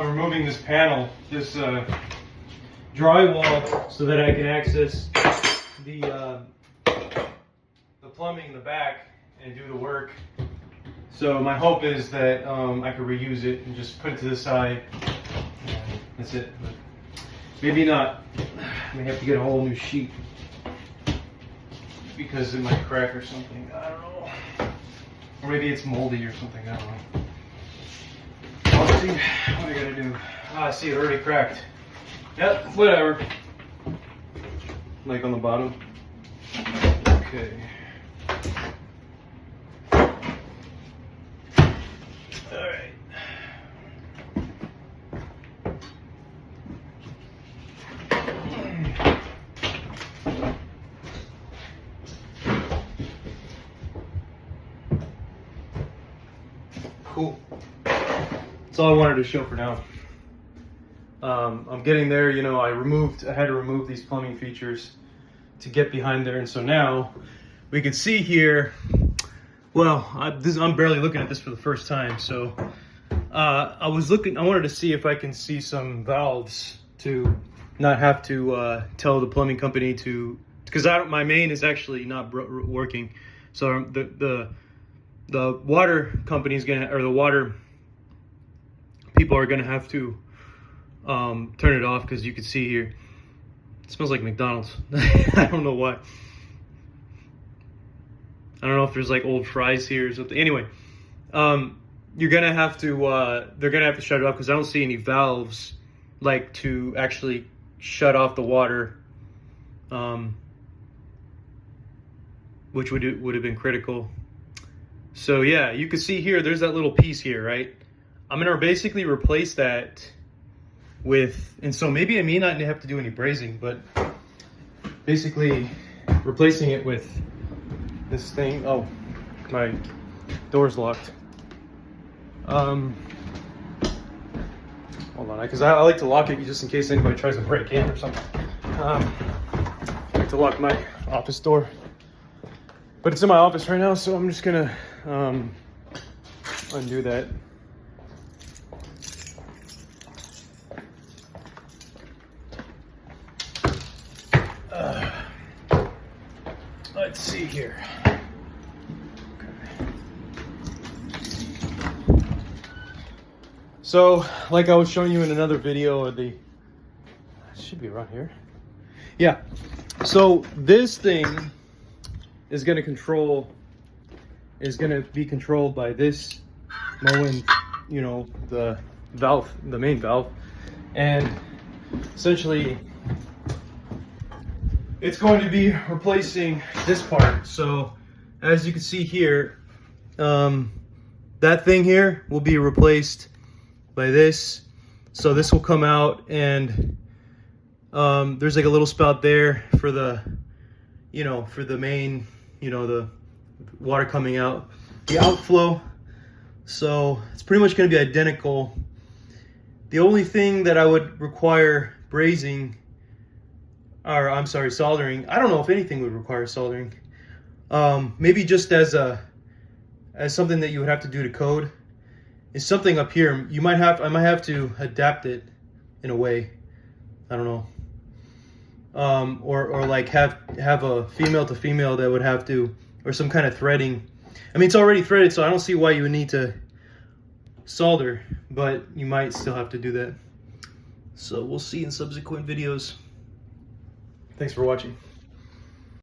I'm removing this panel, this drywall, so that I can access the plumbing in the back and do the work. So my hope is that I could reuse it and just put it to the side. That's it. But maybe not. I may have to get a whole new sheet because it might crack or something. I don't know. Or maybe it's moldy or something. I don't know. I'll see what I gotta do. Ah, I see it already cracked. Yep, whatever. Like on the bottom. Okay. Alright. Cool. That's all I wanted to show for now. I'm getting there, you know, I had to remove these plumbing features to get behind there, and so now we can see here, well, I'm barely looking at this for the first time, so I wanted to see if I can see some valves to not have to tell the plumbing company to, because my main is actually not working, so the water company is gonna, or the water people are gonna have to turn it off, because you can see here it smells like McDonald's. I don't know why. I don't know if there's like old fries here or something. Anyway, you're gonna have to they're gonna have to shut it off, because I don't see any valves like to actually shut off the water, which would have been critical. So yeah, you can see here there's that little piece here, right? I'm gonna basically replace that with, and so maybe I may not have to do any brazing, but basically replacing it with this thing. Oh, my door's locked. Hold on, because I like to lock it just in case anybody tries to break in or something. I like to lock my office door, but it's in my office right now, so I'm just gonna undo that. Let's see here. Okay. So, like I was showing you in another video, it should be around here. Yeah. So this thing is going to be controlled by this Moen, you know, the valve, the main valve, and essentially it's going to be replacing this part. So as you can see here, that thing here will be replaced by this. So this will come out, and there's like a little spout there for the, you know, for the main, you know, the water coming out, the outflow. So it's pretty much going to be identical. The only thing that I would require brazing, or I'm sorry, soldering, I don't know if anything would require soldering. Maybe just as something that you would have to do to code is something up here. I might have to adapt it in a way. I don't know. Or like have a female to female that would have to, or some kind of threading. I mean, it's already threaded, so I don't see why you would need to solder, but you might still have to do that. So we'll see in subsequent videos. Thanks for watching.